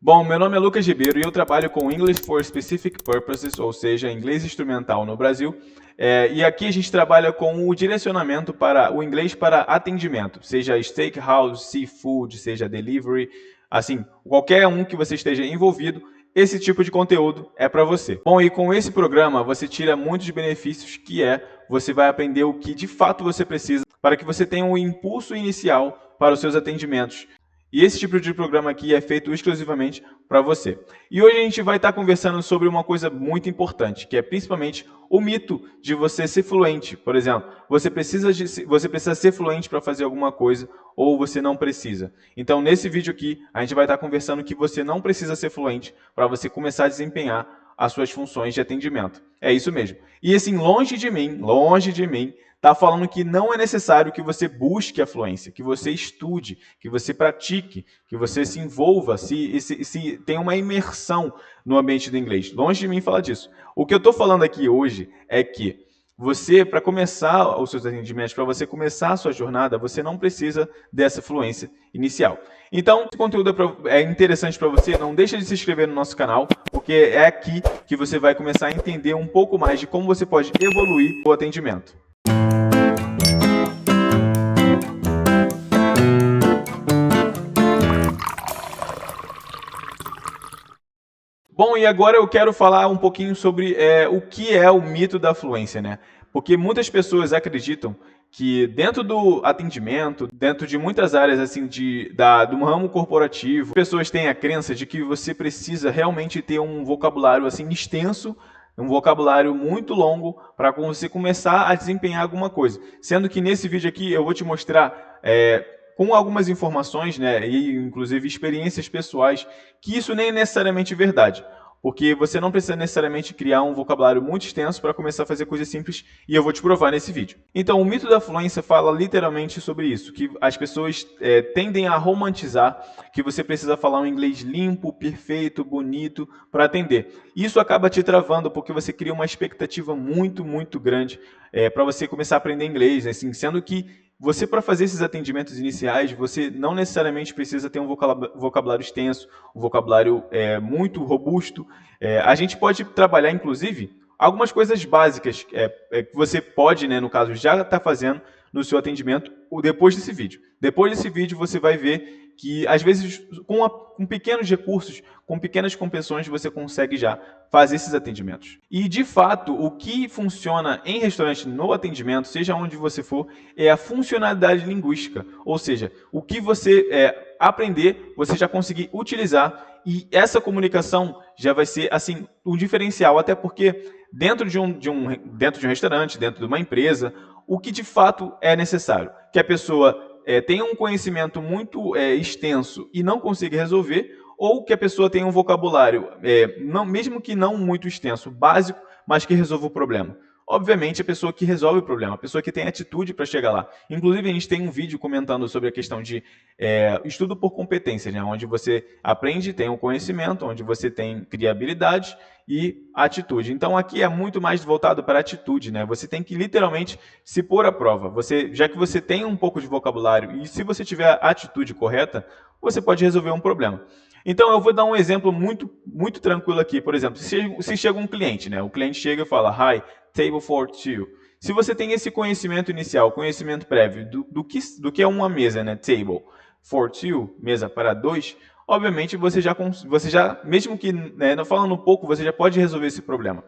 Bom, meu nome é Lucas Ribeiro e eu trabalho com English for Specific Purposes, ou seja, inglês instrumental no Brasil. E aqui a gente trabalha com o direcionamento para o inglês para atendimento, seja steakhouse, seafood, seja delivery, assim, qualquer um que você esteja envolvido, esse tipo de conteúdo é para você. Bom, e com esse programa você tira muitos benefícios, que você vai aprender o que de fato você precisa para que você tenha um impulso inicial para os seus atendimentos. E esse tipo de programa aqui é feito exclusivamente para você. E hoje a gente vai estar conversando sobre uma coisa muito importante, que é principalmente o mito de você ser fluente. Por exemplo, você precisa ser fluente para fazer alguma coisa ou você não precisa. Então, nesse vídeo aqui, a gente vai estar conversando que você não precisa ser fluente para você começar a desempenhar as suas funções de atendimento. É isso mesmo. E assim, longe de mim, está falando que não é necessário que você busque a fluência, que você estude, que você pratique, que você se envolva, se tenha uma imersão no ambiente do inglês. Longe de mim falar disso. O que eu estou falando aqui hoje é que você, para começar os seus atendimentos, para você começar a sua jornada, você não precisa dessa fluência inicial. Então, esse conteúdo é interessante para você, não deixa de se inscrever no nosso canal, porque é aqui que você vai começar a entender um pouco mais de como você pode evoluir o atendimento. Bom, e agora eu quero falar um pouquinho sobre o que é o mito da fluência, né? Porque muitas pessoas acreditam que dentro do atendimento, dentro de muitas áreas assim do ramo corporativo, pessoas têm a crença de que você precisa realmente ter um vocabulário assim extenso, um vocabulário muito longo para você começar a desempenhar alguma coisa. Sendo que nesse vídeo aqui eu vou te mostrar com algumas informações, né, e inclusive experiências pessoais, que isso nem é necessariamente verdade. Porque você não precisa necessariamente criar um vocabulário muito extenso para começar a fazer coisas simples, e eu vou te provar nesse vídeo. Então, o mito da fluência fala literalmente sobre isso, que as pessoas tendem a romantizar que você precisa falar um inglês limpo, perfeito, bonito para atender. Isso acaba te travando porque você cria uma expectativa muito, muito grande para você começar a aprender inglês, assim, sendo que você, para fazer esses atendimentos iniciais, você não necessariamente precisa ter um vocabulário extenso, um vocabulário muito robusto. A gente pode trabalhar, inclusive, algumas coisas básicas que você pode, né, no caso, já estar fazendo no seu atendimento depois desse vídeo. Depois desse vídeo, você vai ver que, às vezes, com pequenos recursos, com pequenas compreensões, você consegue já fazer esses atendimentos. E, de fato, o que funciona em restaurante no atendimento, seja onde você for, é a funcionalidade linguística. Ou seja, o que você aprender, você já conseguir utilizar, e essa comunicação já vai ser assim um diferencial, até porque dentro de um restaurante, dentro de uma empresa, o que de fato é necessário? Que a pessoa tenha um conhecimento muito extenso e não consiga resolver, ou que a pessoa tenha um vocabulário, mesmo que não muito extenso, básico, mas que resolva o problema. Obviamente, a pessoa que resolve o problema, a pessoa que tem atitude para chegar lá. Inclusive, a gente tem um vídeo comentando sobre a questão de estudo por competências, né? Onde você aprende, tem um conhecimento, onde você cria habilidade e atitude. Então, aqui é muito mais voltado para a atitude, né? Você tem que literalmente se pôr à prova. Já que você tem um pouco de vocabulário e se você tiver a atitude correta, você pode resolver um problema. Então, eu vou dar um exemplo muito, muito tranquilo aqui. Por exemplo, se chega um cliente, né? O cliente chega e fala, "Hi, table for two." Se você tem esse conhecimento inicial, conhecimento prévio do que é uma mesa, né? Table for two, mesa para dois, obviamente você já mesmo que não falando um pouco, você já pode resolver esse problema.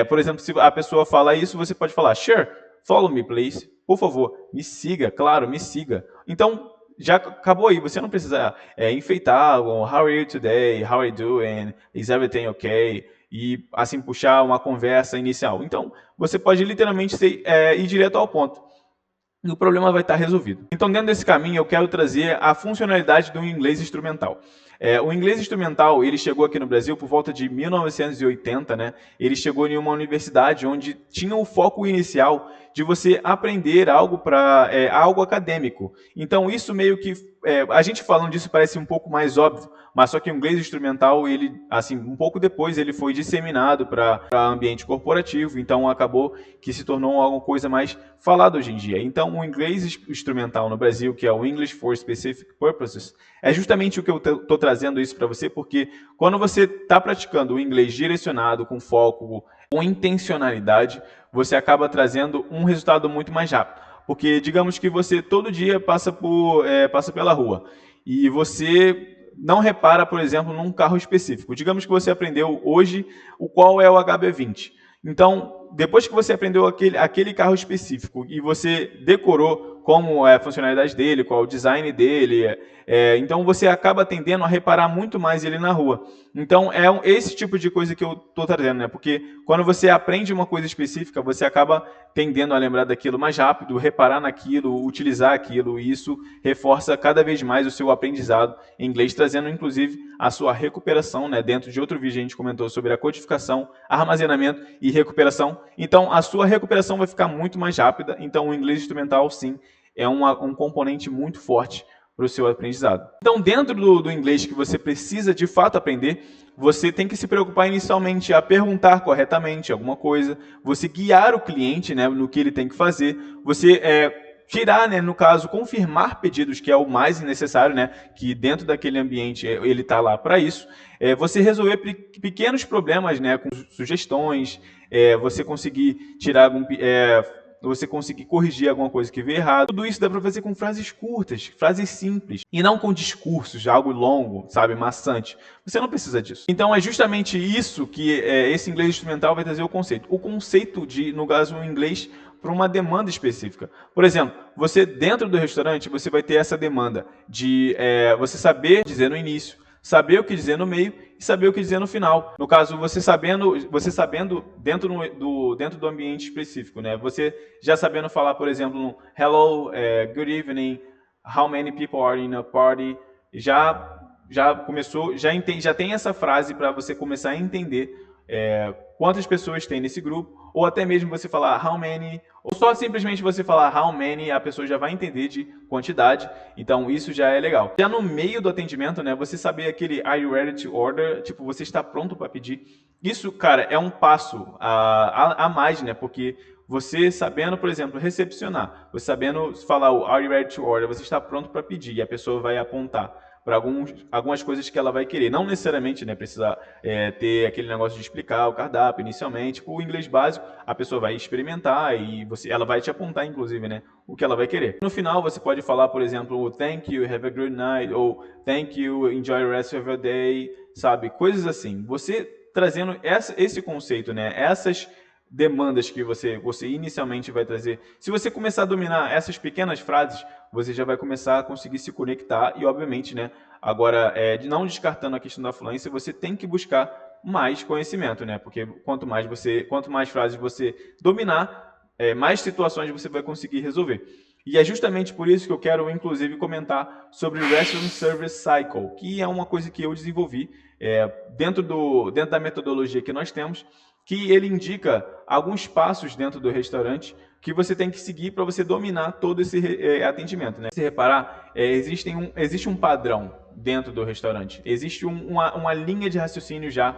Por exemplo, se a pessoa fala isso, você pode falar, "Sure, follow me, please." Por favor, me siga, claro, me siga. Então, já acabou aí, você não precisa enfeitar, "How are you today? How are you doing? Is everything okay?" E assim puxar uma conversa inicial. Então, você pode literalmente ir direto ao ponto. E o problema vai estar resolvido. Então, dentro desse caminho, eu quero trazer a funcionalidade do inglês instrumental. O inglês instrumental, ele chegou aqui no Brasil por volta de 1980, né? Ele chegou em uma universidade onde tinha o foco inicial de você aprender algo para algo acadêmico. Então, isso meio que a gente falando disso parece um pouco mais óbvio, mas só que o inglês instrumental, ele, assim, um pouco depois ele foi disseminado para ambiente corporativo, então acabou que se tornou alguma coisa mais falada hoje em dia. Então, o inglês instrumental no Brasil, que é o English for Specific Purposes, é justamente o que eu estou trazendo isso para você, porque quando você está praticando o inglês direcionado, com foco, com intencionalidade, você acaba trazendo um resultado muito mais rápido. Porque digamos que você todo dia passa pela rua e você não repara, por exemplo, num carro específico. Digamos que você aprendeu hoje qual é o HB20. Então, depois que você aprendeu aquele carro específico e você decorou como é a funcionalidade dele, qual é o design dele, então você acaba tendendo a reparar muito mais ele na rua. Então, esse tipo de coisa que eu estou trazendo, né? Porque quando você aprende uma coisa específica, você acaba tendendo a lembrar daquilo mais rápido, reparar naquilo, utilizar aquilo, e isso reforça cada vez mais o seu aprendizado em inglês, trazendo inclusive a sua recuperação, né? Dentro de outro vídeo a gente comentou sobre a codificação, armazenamento e recuperação. Então, a sua recuperação vai ficar muito mais rápida. Então, o inglês instrumental, sim, é um componente muito forte para o seu aprendizado. Então, dentro do inglês que você precisa de fato aprender, você tem que se preocupar inicialmente a perguntar corretamente alguma coisa, você guiar o cliente, né, no que ele tem que fazer, você tirar, né, no caso, confirmar pedidos, que é o mais necessário, né, que dentro daquele ambiente ele está lá para isso, você resolver pequenos problemas, né, com sugestões, você conseguir tirar você conseguir corrigir alguma coisa que veio errado. Tudo isso dá para fazer com frases curtas, frases simples, e não com discursos, algo longo, sabe, maçante. Você não precisa disso. Então é justamente isso que esse inglês instrumental vai trazer o conceito. O conceito de, no caso, o inglês para uma demanda específica. Por exemplo, você dentro do restaurante, você vai ter essa demanda de você saber dizer no início, saber o que dizer no meio e saber o que dizer no final. No caso, você sabendo dentro do ambiente específico, né? Você já sabendo falar, por exemplo, no hello, good evening, how many people are in a party, já começou, já tem essa frase para você começar a entender quantas pessoas tem nesse grupo, ou até mesmo você falar how many, ou só simplesmente você falar how many, a pessoa já vai entender de quantidade, então isso já é legal. Já no meio do atendimento, né, você saber aquele are you ready to order, tipo, você está pronto para pedir, isso, cara, é um passo a mais, né, porque você sabendo, por exemplo, recepcionar, você sabendo falar o are you ready to order, você está pronto para pedir, e a pessoa vai apontar para algumas coisas que ela vai querer. Não necessariamente, né, precisa ter aquele negócio de explicar o cardápio inicialmente. O inglês básico, a pessoa vai experimentar e ela vai te apontar, inclusive, né, o que ela vai querer. No final, você pode falar, por exemplo, thank you, have a good night, ou thank you, enjoy the rest of your day, sabe? Coisas assim. Você trazendo esse conceito, né, essas demandas que você inicialmente vai trazer. Se você começar a dominar essas pequenas frases, você já vai começar a conseguir se conectar e, obviamente, né, agora, não descartando a questão da fluência, você tem que buscar mais conhecimento, né? Porque quanto mais frases você dominar, mais situações você vai conseguir resolver. E é justamente por isso que eu quero, inclusive, comentar sobre o Restaurant Service Cycle, que é uma coisa que eu desenvolvi dentro da metodologia que nós temos, que ele indica alguns passos dentro do restaurante que você tem que seguir para você dominar todo esse atendimento, né? Se reparar, existe um padrão dentro do restaurante, existe uma linha de raciocínio já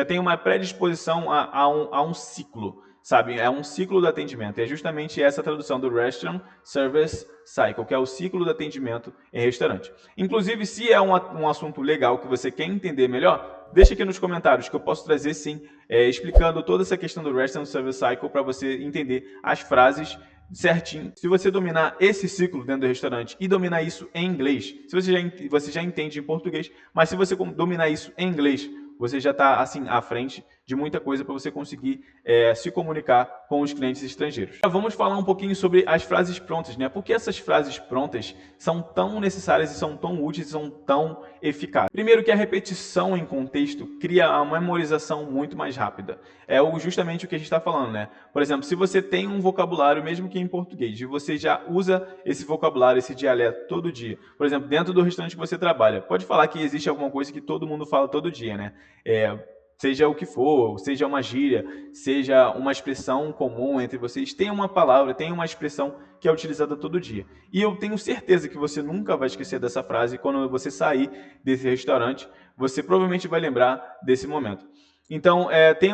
tem uma predisposição a um ciclo, sabe? É um ciclo do atendimento. É justamente essa a tradução do Restaurant Service Cycle, que é o ciclo do atendimento em restaurante. Inclusive, se é um assunto legal que você quer entender melhor, deixa aqui nos comentários que eu posso trazer sim, explicando toda essa questão do Restaurant Service Cycle para você entender as frases certinho. Se você dominar esse ciclo dentro do restaurante e dominar isso em inglês, se você já entende em português, mas se você dominar isso em inglês, você já está assim à frente de muita coisa para você conseguir se comunicar com os clientes estrangeiros. Agora vamos falar um pouquinho sobre as frases prontas, né? Por que essas frases prontas são tão necessárias e são tão úteis e são tão eficazes? Primeiro que a repetição em contexto cria uma memorização muito mais rápida. É justamente o que a gente está falando, né? Por exemplo, se você tem um vocabulário, mesmo que em português, e você já usa esse vocabulário, esse dialeto todo dia, por exemplo, dentro do restaurante que você trabalha, pode falar que existe alguma coisa que todo mundo fala todo dia, né? seja o que for, seja uma gíria, seja uma expressão comum entre vocês, tem uma palavra, tem uma expressão que é utilizada todo dia. E eu tenho certeza que você nunca vai esquecer dessa frase. Quando você sair desse restaurante, você provavelmente vai lembrar desse momento. Então, tem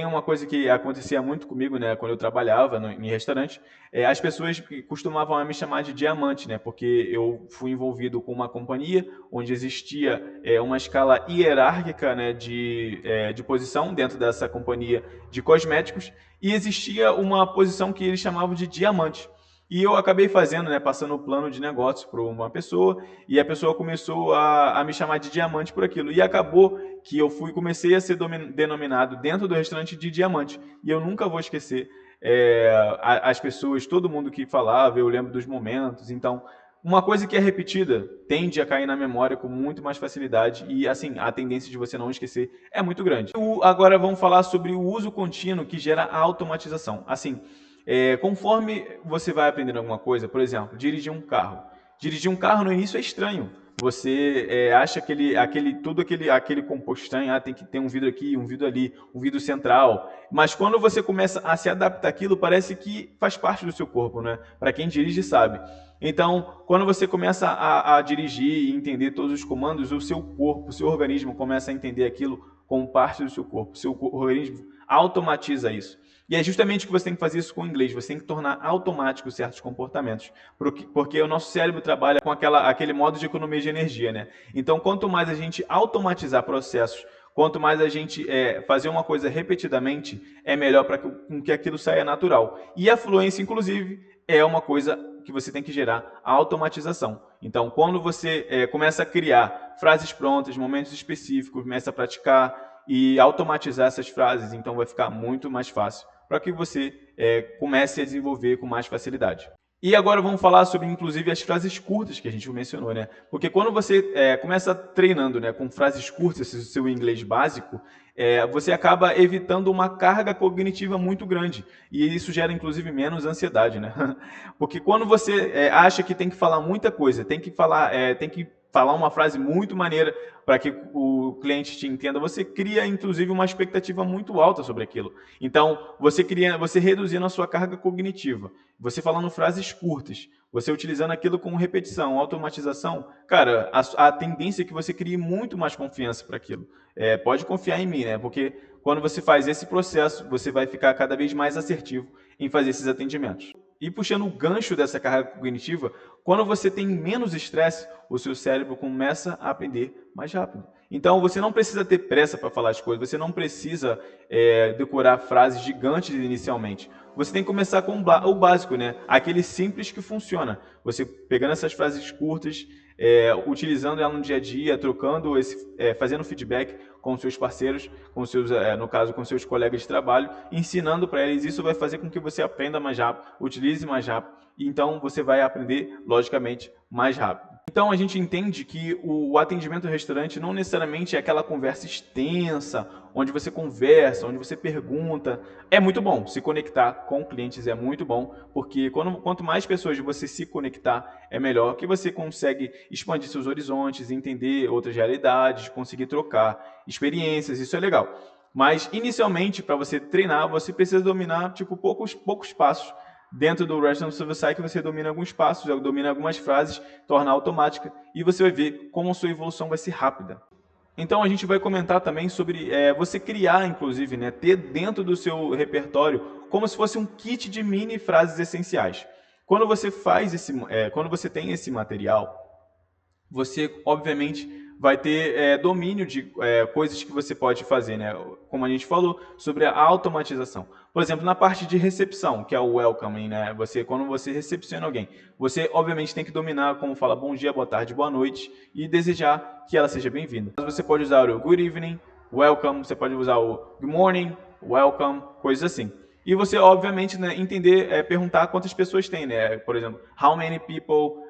uma coisa que acontecia muito comigo, né, quando eu trabalhava em restaurante. As pessoas costumavam me chamar de diamante, né, porque eu fui envolvido com uma companhia onde existia uma escala hierárquica, né, de posição dentro dessa companhia de cosméticos, e existia uma posição que eles chamavam de diamante. E eu acabei fazendo, né, passando o plano de negócio para uma pessoa, e a pessoa começou a me chamar de diamante por aquilo. E acabou que comecei a ser denominado dentro do restaurante de diamante. E eu nunca vou esquecer as pessoas, todo mundo que falava, eu lembro dos momentos. Então, uma coisa que é repetida tende a cair na memória com muito mais facilidade e, assim, a tendência de você não esquecer é muito grande. Agora vamos falar sobre o uso contínuo que gera a automatização. Assim, conforme você vai aprendendo alguma coisa, por exemplo, dirigir um carro. Dirigir um carro no início é estranho. Você acha aquele composto estranho, tem que ter um vidro aqui, um vidro ali, um vidro central. Mas quando você começa a se adaptar àquilo, parece que faz parte do seu corpo, né? Para quem dirige sabe. Então, quando você começa a dirigir e entender todos os comandos, o seu corpo, o seu organismo começa a entender aquilo como parte do seu corpo. O seu organismo automatiza isso. E é justamente que você tem que fazer isso com o inglês. Você tem que tornar automático certos comportamentos. Porque o nosso cérebro trabalha com aquele modo de economia de energia, né? Então, quanto mais a gente automatizar processos, quanto mais a gente fazer uma coisa repetidamente, é melhor para que aquilo saia natural. E a fluência, inclusive, é uma coisa que você tem que gerar a automatização. Então, quando você começa a criar frases prontas, momentos específicos, começa a praticar e automatizar essas frases, então vai ficar muito mais fácil para que você comece a desenvolver com mais facilidade. E agora vamos falar sobre, inclusive, as frases curtas que a gente mencionou, né? Porque quando você começa treinando, né, com frases curtas, esse seu inglês básico, você acaba evitando uma carga cognitiva muito grande. E isso gera, inclusive, menos ansiedade, né? Porque quando você acha que tem que falar muita coisa, tem que falar uma frase muito maneira para que o cliente te entenda, você cria, inclusive, uma expectativa muito alta sobre aquilo. Então, você reduzindo a sua carga cognitiva, você falando frases curtas, você utilizando aquilo com repetição, automatização, cara, a tendência é que você crie muito mais confiança para aquilo. Pode confiar em mim, né? Porque quando você faz esse processo, você vai ficar cada vez mais assertivo em fazer esses atendimentos. E puxando o gancho dessa carga cognitiva, quando você tem menos estresse, o seu cérebro começa a aprender mais rápido. Então, você não precisa ter pressa para falar as coisas, você não precisa decorar frases gigantes inicialmente. Você tem que começar com o básico, né? Aquele simples que funciona. Você pegando essas frases curtas, utilizando ela no dia a dia, trocando, fazendo feedback com seus parceiros, no caso, com seus colegas de trabalho, ensinando para eles. Isso vai fazer com que você aprenda mais rápido, utilize mais rápido, e então você vai aprender, logicamente, mais rápido. Então a gente entende que o atendimento ao restaurante não necessariamente é aquela conversa extensa, onde você conversa, onde você pergunta. É muito bom se conectar com clientes, é muito bom, porque quanto mais pessoas você se conectar, é melhor, que você consegue expandir seus horizontes, entender outras realidades, conseguir trocar experiências, isso é legal. Mas inicialmente, para você treinar, você precisa dominar poucos passos. Dentro do Restaurant Service Cycle, você domina alguns passos, domina algumas frases, torna automática, e você vai ver como a sua evolução vai ser rápida. Então a gente vai comentar também sobre você criar, inclusive, né, ter dentro do seu repertório como se fosse um kit de mini frases essenciais. Quando você tem esse material, você obviamente vai ter domínio de coisas que você pode fazer, né? Como a gente falou, sobre a automatização. Por exemplo, na parte de recepção, que é o welcoming, né? Quando você recepciona alguém, você obviamente tem que dominar como fala bom dia, boa tarde, boa noite e desejar que ela seja bem-vinda. Você pode usar o good evening, welcome, você pode usar o good morning, welcome, coisas assim. E você, obviamente, né, perguntar quantas pessoas tem, né? Por exemplo, how many people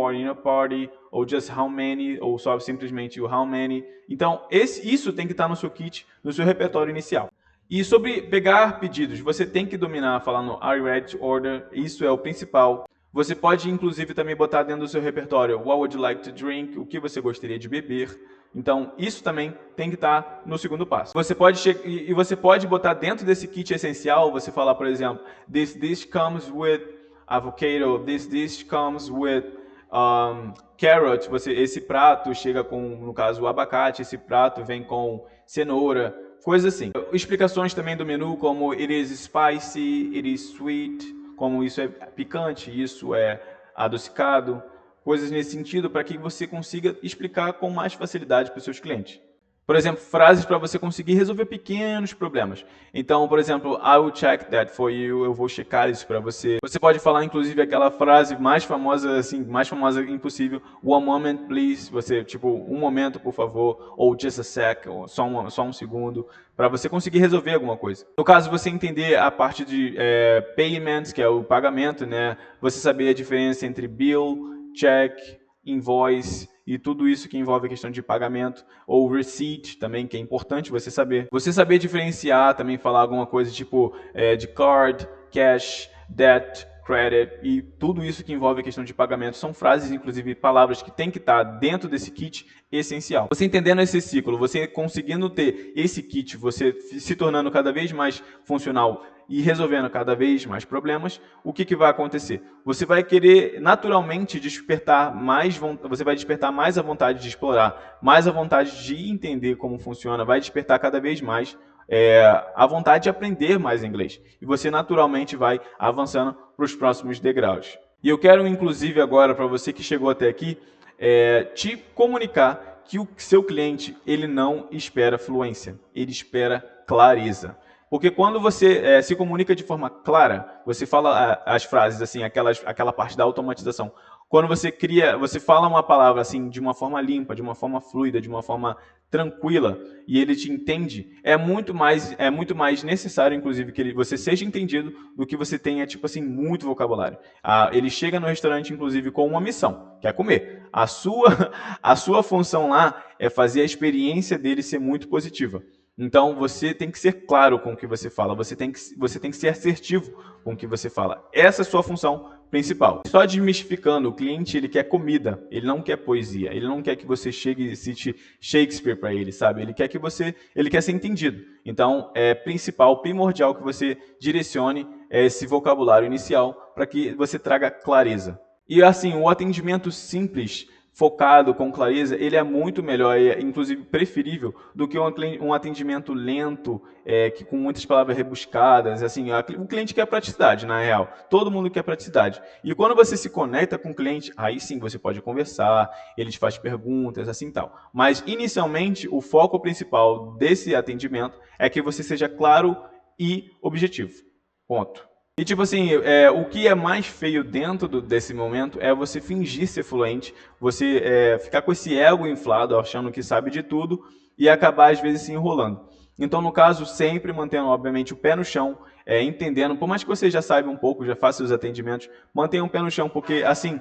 are in a party, ou just how many, ou só simplesmente o how many. Então, isso tem que estar no seu kit, no seu repertório inicial. E sobre pegar pedidos, você tem que dominar falando are you ready to order, isso é o principal. Você pode, inclusive, também botar dentro do seu repertório what would you like to drink, o que você gostaria de beber. Então, isso também tem que estar no segundo passo. Você pode botar dentro desse kit essencial, você falar, por exemplo, this dish comes with avocado, this dish comes with carrot, esse prato chega com, no caso, o abacate, esse prato vem com cenoura, coisas assim. Explicações também do menu, como it is spicy, it is sweet, como isso é picante, isso é adocicado, coisas nesse sentido para que você consiga explicar com mais facilidade para os seus clientes. Por exemplo, frases para você conseguir resolver pequenos problemas. Então, por exemplo, I will check that for you, eu vou checar isso para você. Você pode falar, inclusive, aquela frase mais famosa, assim, mais famosa impossível, one moment, please, você, tipo, um momento, por favor, ou just a sec, ou só um segundo, para você conseguir resolver alguma coisa. No caso, você entender a parte de payments, que é o pagamento, né? Você saber a diferença entre bill, check, invoice e tudo isso que envolve a questão de pagamento, ou receipt também, que é importante você saber. Você saber diferenciar, também falar alguma coisa tipo de card, cash, debt, credit e tudo isso que envolve a questão de pagamento. São frases, inclusive palavras que tem que estar dentro desse kit essencial. Você entendendo esse ciclo, você conseguindo ter esse kit, você se tornando cada vez mais funcional e resolvendo cada vez mais problemas, o que vai acontecer? Você vai querer naturalmente despertar você vai despertar mais a vontade de explorar, mais a vontade de entender como funciona, vai despertar cada vez mais a vontade de aprender mais inglês. E você naturalmente vai avançando para os próximos degraus. E eu quero, inclusive, agora, para você que chegou até aqui, te comunicar que o seu cliente ele não espera fluência, ele espera clareza. Porque quando você se comunica de forma clara, você fala as frases, assim, aquela parte da automatização. Quando você fala uma palavra assim de uma forma limpa, de uma forma fluida, de uma forma tranquila, e ele te entende, é muito mais necessário, inclusive, que você seja entendido do que você tenha, tipo assim, muito vocabulário. Ele chega no restaurante, inclusive, com uma missão, que é comer. A sua função lá é fazer a experiência dele ser muito positiva. Então, você tem que ser claro com o que você fala, você tem que ser assertivo com o que você fala. Essa é a sua função principal. Só desmistificando, o cliente ele quer comida, ele não quer poesia, ele não quer que você chegue e cite Shakespeare para ele, sabe? Ele quer ser entendido. Então, é primordial que você direcione esse vocabulário inicial para que você traga clareza. E assim, o atendimento simples, focado, com clareza, ele é muito melhor, é inclusive preferível do que um atendimento lento, que com muitas palavras rebuscadas. Assim, o cliente quer praticidade, na real. Todo mundo quer praticidade. E quando você se conecta com o cliente, aí sim você pode conversar, ele te faz perguntas, assim tal. Mas, inicialmente, o foco principal desse atendimento é que você seja claro e objetivo. Ponto. E tipo assim, o que é mais feio dentro desse momento é você fingir ser fluente, você ficar com esse ego inflado, achando que sabe de tudo e acabar às vezes se enrolando. Então, no caso, sempre mantendo, obviamente, o pé no chão, entendendo, por mais que você já saiba um pouco, já faça os atendimentos, mantenha o pé no chão, porque assim,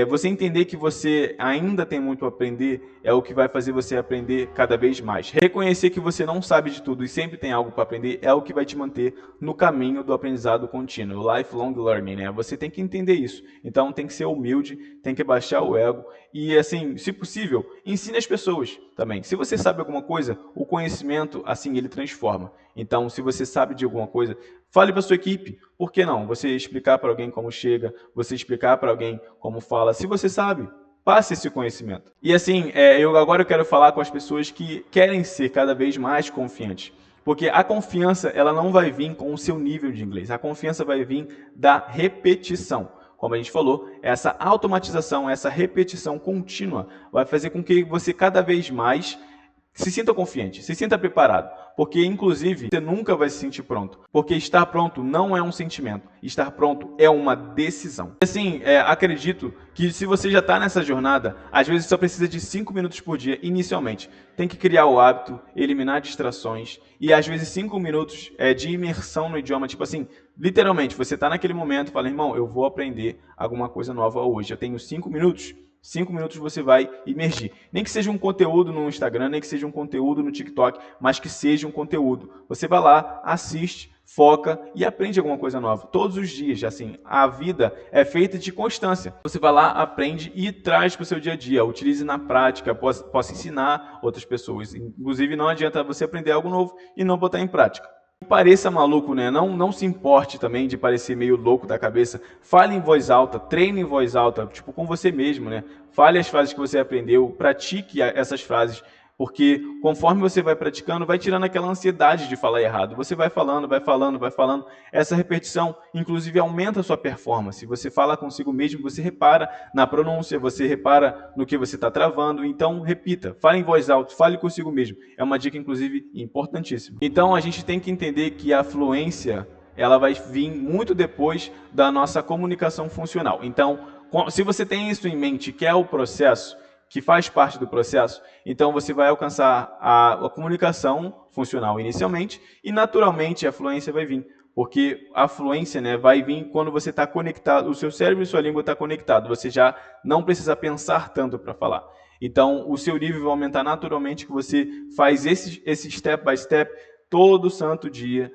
você entender que você ainda tem muito a aprender é o que vai fazer você aprender cada vez mais. Reconhecer que você não sabe de tudo e sempre tem algo para aprender é o que vai te manter no caminho do aprendizado contínuo, o lifelong learning, né? Você tem que entender isso. Então tem que ser humilde, tem que baixar o ego e, assim, se possível, ensine as pessoas também. Se você sabe alguma coisa, o conhecimento, assim, ele transforma. Então, se você sabe de alguma coisa, fale para sua equipe. Por que não? Você explicar para alguém como chega, você explicar para alguém como fala. Se você sabe, passe esse conhecimento. E assim, agora eu quero falar com as pessoas que querem ser cada vez mais confiantes. Porque a confiança, ela não vai vir com o seu nível de inglês. A confiança vai vir da repetição. Como a gente falou, essa automatização, essa repetição contínua vai fazer com que você cada vez mais se sinta confiante, se sinta preparado, porque inclusive você nunca vai se sentir pronto, porque estar pronto não é um sentimento, estar pronto é uma decisão. Assim, acredito que se você já está nessa jornada, às vezes só precisa de 5 minutos por dia inicialmente. Tem que criar o hábito, eliminar distrações e às vezes 5 minutos de imersão no idioma, tipo assim, literalmente, você está naquele momento e fala, irmão, eu vou aprender alguma coisa nova hoje, eu tenho 5 minutos. 5 minutos você vai imergir. Nem que seja um conteúdo no Instagram, nem que seja um conteúdo no TikTok, mas que seja um conteúdo. Você vai lá, assiste, foca e aprende alguma coisa nova todos os dias. Assim, a vida é feita de constância. Você vai lá, aprende e traz para o seu dia a dia, utilize na prática, possa ensinar outras pessoas. Inclusive, não adianta você aprender algo novo e não botar em prática. Pareça maluco, né? Não se importe também de parecer meio louco da cabeça. Fale em voz alta, treine em voz alta, tipo com você mesmo, né? Fale as frases que você aprendeu, pratique essas frases, porque conforme você vai praticando, vai tirando aquela ansiedade de falar errado. Você vai falando, vai falando, vai falando. Essa repetição, inclusive, aumenta a sua performance. Você fala consigo mesmo, você repara na pronúncia, você repara no que você está travando. Então, repita, fale em voz alta, fale consigo mesmo. É uma dica, inclusive, importantíssima. Então, a gente tem que entender que a fluência, ela vai vir muito depois da nossa comunicação funcional. Então, se você tem isso em mente, que é o processo, que faz parte do processo, então você vai alcançar a comunicação funcional inicialmente e naturalmente a fluência vai vir, porque a fluência, né, vai vir quando você está conectado, o seu cérebro e sua língua estão conectados, você já não precisa pensar tanto para falar. Então o seu nível vai aumentar naturalmente, que você faz esse step by step todo santo dia,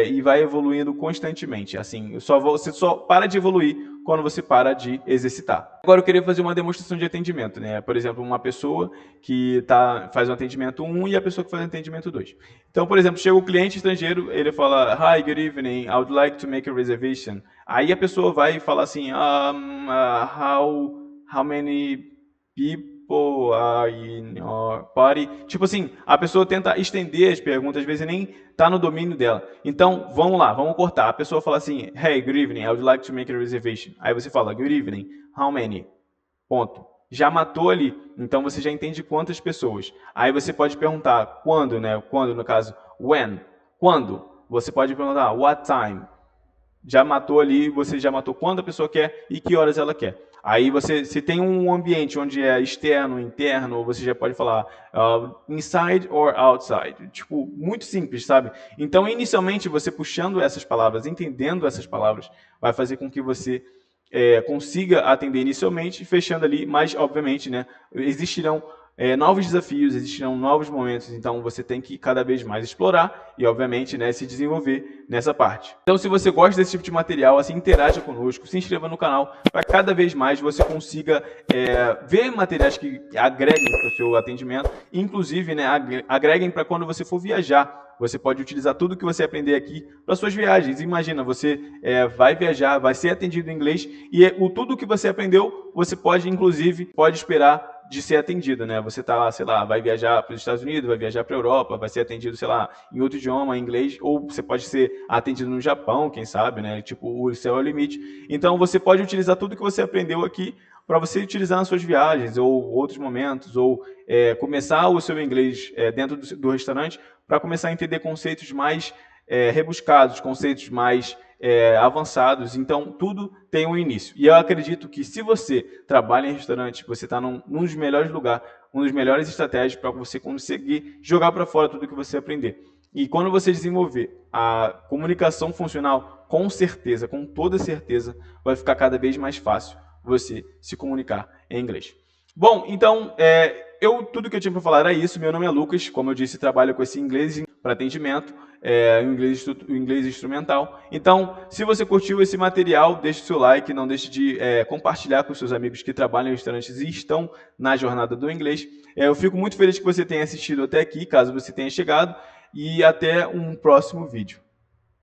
e vai evoluindo constantemente. Assim, você só para de evoluir quando você para de exercitar. Agora eu queria fazer uma demonstração de atendimento, né? Por exemplo, uma pessoa que faz um atendimento 1 e a pessoa que faz um atendimento 2. Então, por exemplo, chega o cliente estrangeiro, ele fala, "Hi, good evening, I would like to make a reservation." Aí a pessoa vai falar assim, how many people are in your party? Tipo assim, a pessoa tenta estender as perguntas, às vezes nem está no domínio dela. Então, vamos lá, vamos cortar. A pessoa fala assim, "Hey, good evening, I would like to make a reservation." Aí você fala, "Good evening, how many?" Ponto. Já matou ali, então você já entende quantas pessoas. Aí você pode perguntar quando, né? Quando, no caso, when? Quando? Você pode perguntar, what time? Já matou ali, você já matou quando a pessoa quer e que horas ela quer. Aí você, se tem um ambiente onde é externo, interno, você já pode falar inside or outside. Tipo, muito simples, sabe? Então, inicialmente, você puxando essas palavras, entendendo essas palavras, vai fazer com que você consiga atender inicialmente, fechando ali, mas, obviamente, né, existirão novos desafios, existirão novos momentos, então você tem que cada vez mais explorar e, obviamente, né, se desenvolver nessa parte. Então, se você gosta desse tipo de material, assim, interaja conosco, se inscreva no canal para cada vez mais você consiga ver materiais que agreguem para o seu atendimento, inclusive, né, agreguem para quando você for viajar. Você pode utilizar tudo que você aprender aqui para suas viagens. Imagina, você vai viajar, vai ser atendido em inglês e tudo que você aprendeu, você pode, inclusive, esperar de ser atendido, né? Você tá lá, sei lá, vai viajar para os Estados Unidos, vai viajar para a Europa, vai ser atendido, sei lá, em outro idioma, em inglês, ou você pode ser atendido no Japão, quem sabe, né? Tipo, o céu é o limite. Então, você pode utilizar tudo que você aprendeu aqui para você utilizar nas suas viagens ou outros momentos, ou começar o seu inglês dentro do restaurante para começar a entender conceitos mais rebuscados, conceitos mais avançados. Então, tudo tem um início. E eu acredito que se você trabalha em restaurante, você está num dos melhores lugares, um dos melhores estratégias para você conseguir jogar para fora tudo que você aprender. E quando você desenvolver a comunicação funcional, com certeza, com toda certeza, vai ficar cada vez mais fácil você se comunicar em inglês. Bom, então, tudo que eu tinha para falar era isso. Meu nome é Lucas, como eu disse, trabalho com esse inglês para atendimento, inglês instrumental. Então, se você curtiu esse material, deixe o seu like, não deixe de compartilhar com seus amigos que trabalham em restaurantes e estão na jornada do inglês. Eu fico muito feliz que você tenha assistido até aqui, caso você tenha chegado, e até um próximo vídeo.